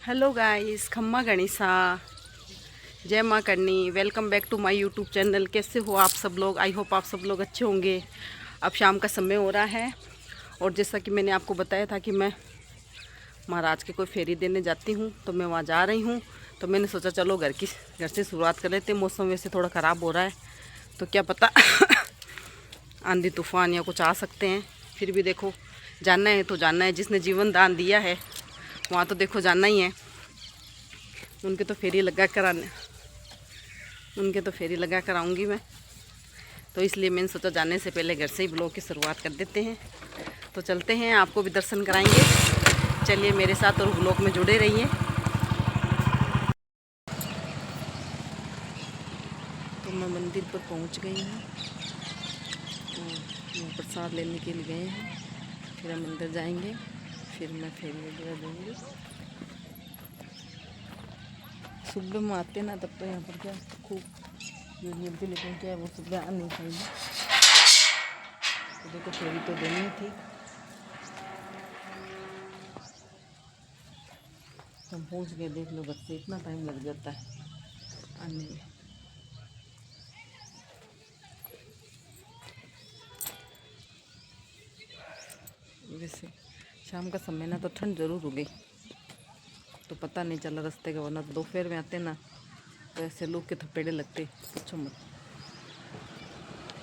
Hello guys, खम्मा गणिसा, जय माँ Karni. Welcome back to my YouTube channel. कैसे हो आप सब लोग? आई होप आप सब लोग अच्छे होंगे। अब शाम का समय हो रहा है और जैसा कि मैंने आपको बताया था कि मैं महाराज के कोई फेरी देने जाती हूँ, तो मैं वहाँ जा रही हूँ। तो मैंने सोचा चलो घर से शुरुआत कर लेते हैं। मौसम वैसे थोड़ा ख़राब हो रहा है, तो क्या पता आंधी तूफान या कुछ आ सकते हैं। फिर भी देखो, जाना है तो जाना है। जिसने जीवन दान दिया है वहाँ तो देखो जाना ही है। उनके तो फेरी लगा कर आऊँगी मैं। तो इसलिए मैंने सोचा जाने से पहले घर से ही ब्लॉग की शुरुआत कर देते हैं। तो चलते हैं, आपको भी दर्शन कराएंगे। चलिए मेरे साथ और ब्लॉग में जुड़े रहिए। तो मैं मंदिर पर पहुंच गई हूँ। तो मैं प्रसाद लेने के लिए गए हैं। फिर हम अंदर जाएंगे, फिर मैं फेरी वगैरह दूँगी। सुबह में आते ना, तब तो यहाँ पर क्या खूब भीड़ मिलती, लेकिन क्या है वो सुबह आ नहीं चाहिए। तो देखो फेरी तो देनी ही थी। तो हम पहुँच गए, देख लो, बस से इतना टाइम लग जाता है आने में। वैसे शाम का समय ना तो ठंड ज़रूर हो गई, तो पता नहीं चला रास्ते का, वरना तो दोपहर में आते ना तो ऐसे लोग के थपेड़े लगते, पूछो मत।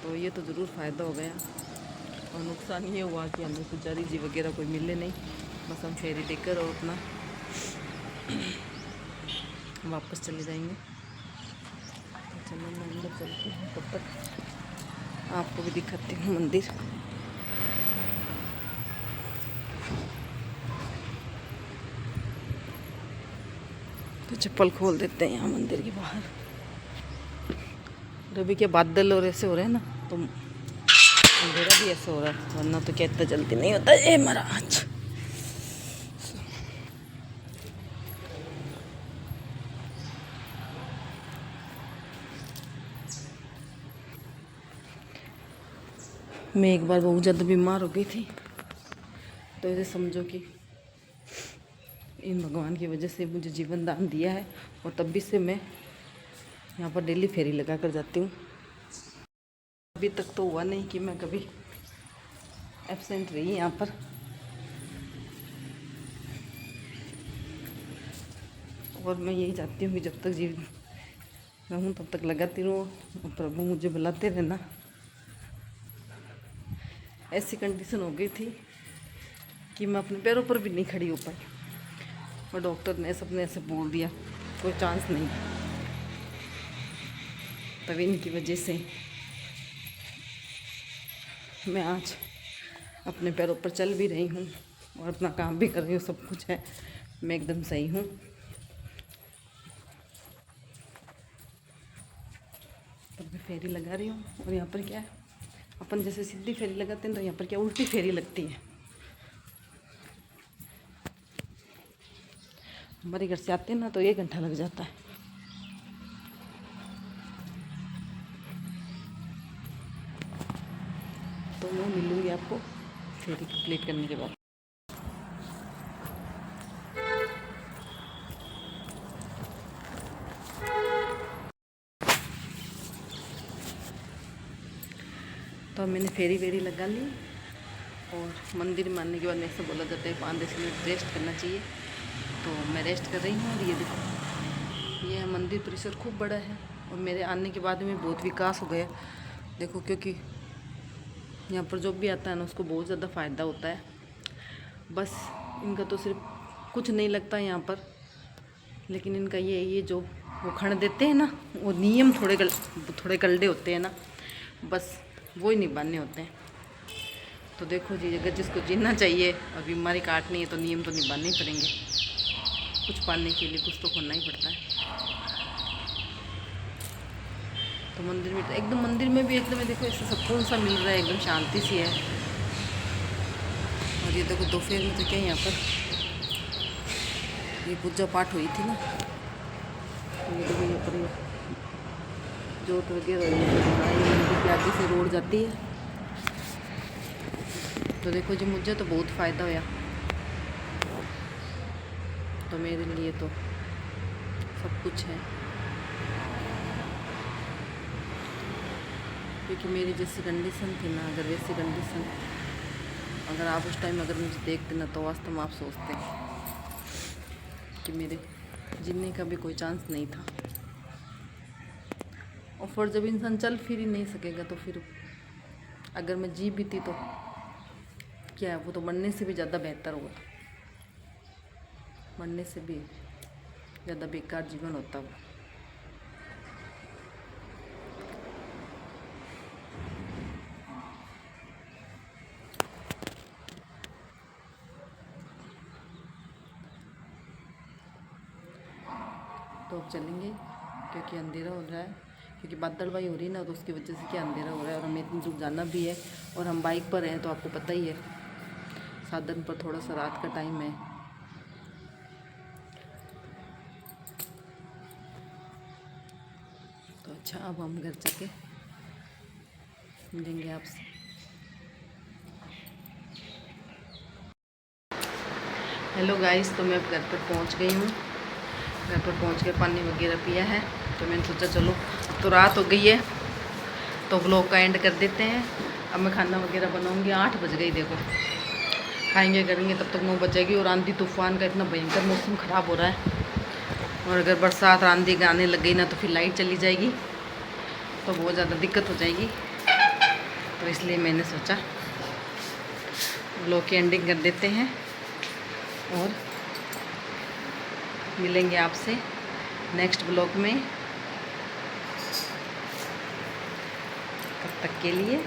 तो ये तो ज़रूर फ़ायदा हो गया, और नुकसान ये हुआ कि हमें पुजारी जी वगैरह कोई मिले नहीं। बस हम फेरी देकर और अपना वापस चले जाएंगे। तो चलो मैं अंदर चलती हूँ, तब तक आपको भी दिखाती हूँ मंदिर। तो चप्पल खोल देते हैं यहाँ मंदिर के बाहर। अभी क्या बादल और ऐसे हो रहे हैं ना, तो अंधेरा भी ऐसे हो रहा है, वरना तो क्या इतना जल्दी नहीं होता। ए महाराज, मैं एक बार बहुत ज़्यादा बीमार हो गई थी, तो ऐसे समझो कि इन भगवान की वजह से मुझे जीवन दान दिया है, और तब भी से मैं यहाँ पर डेली फेरी लगा कर जाती हूँ। अभी तक तो हुआ नहीं कि मैं कभी एब्सेंट रही यहाँ पर। और मैं यही चाहती हूँ कि जब तक जीवन मैं हूँ तब तक लगाती रहूँ, और प्रभु मुझे बुलाते रहना। ऐसी कंडीशन हो गई थी कि मैं अपने पैरों पर भी नहीं खड़ी हो पाई, और डॉक्टर ने सबने ऐसे बोल दिया कोई चांस नहीं। तभी इनकी वजह से मैं आज अपने पैरों पर चल भी रही हूँ और अपना काम भी कर रही हूँ, सब कुछ है, मैं एकदम सही हूँ। पर मैं फेरी लगा रही हूँ, और यहाँ पर क्या है, अपन जैसे सीधी फेरी लगाते हैं तो यहाँ पर क्या उल्टी फेरी लगती है। हमारे घर से आते हैं ना तो 1 घंटा लग जाता है। तो मैं मिलूँगी आपको फेरी कंप्लीट करने के बाद। तो मैंने फेरी वेरी लगा ली, और मंदिर में आने के बाद ऐसा बोला जाता है 5-10 मिनट रेस्ट करना चाहिए। तो मैं रेस्ट कर रही हूँ, और ये देखो, ये मंदिर परिसर खूब बड़ा है, और मेरे आने के बाद में बहुत विकास हो गया। देखो, क्योंकि यहाँ पर जो भी आता है ना उसको बहुत ज़्यादा फ़ायदा होता है। बस इनका तो सिर्फ कुछ नहीं लगता यहाँ पर, लेकिन इनका ये जो वो खण देते हैं ना, वो नियम थोड़े गलडे होते हैं ना, बस वो ही निभाने होते हैं। तो देखो जी, अगर जिसको जीना चाहिए और बीमारी काटनी है तो नियम तो निभाने ही पड़ेंगे। कुछ पाने के लिए कुछ तो खोना ही पड़ता है। तो मंदिर में भी एकदम देखो ऐसे सुकून सा मिल रहा है, एकदम शांति सी है। और ये देखो दोपहर में तो क्या यहाँ पर ये पूजा पाठ हुई थी ना, तो ये देखो यहाँ पर जोत वगैरह मंदिर के आगे से रोड जाती है। तो देखो जी, मुझे तो बहुत फ़ायदा होया। तो मेरे लिए तो सब कुछ है, क्योंकि मेरी जैसी कंडीशन थी ना, अगर वैसी कंडीशन अगर आप उस टाइम अगर मुझे देखते ना, तो वास्तव में आप सोचते कि मेरे जीने का भी कोई चांस नहीं था। और फिर जब इंसान चल फिर ही नहीं सकेगा, तो फिर अगर मैं जी भी थी तो क्या है, वो तो मरने से भी ज़्यादा बेहतर होगा, मरने से भी ज़्यादा बेकार जीवन होता वो। तो अब चलेंगे, क्योंकि अंधेरा हो रहा है, क्योंकि बादलबाई हो रही है ना, तो उसकी वजह से क्या अंधेरा हो रहा है, और हमें इतनी दूर जाना भी है, और हम बाइक पर हैं, तो आपको पता ही है साधन पर थोड़ा सा रात का टाइम है। तो अच्छा, अब हम घर जाके मिलेंगे आपसे। हेलो गाइस, तो मैं अब घर पर पहुंच गई हूँ। घर पर पहुंच के पानी वगैरह पिया है, तो मैंने सोचा चलो, तो रात हो गई है, तो व्लॉग का एंड कर देते हैं। अब मैं खाना वगैरह बनाऊंगी, 8 बज गई देखो, खाएंगे करेंगे तब तक 9 बजेगी। और आंधी तूफान का इतना भयंकर मौसम ख़राब हो रहा है, और अगर बरसात आंधी आने लग गई ना, तो फिर लाइट चली जाएगी, तो बहुत ज़्यादा दिक्कत हो जाएगी। तो इसलिए मैंने सोचा व्लॉग की एंडिंग कर देते हैं, और मिलेंगे आपसे नेक्स्ट ब्लॉग में। तब तक के लिए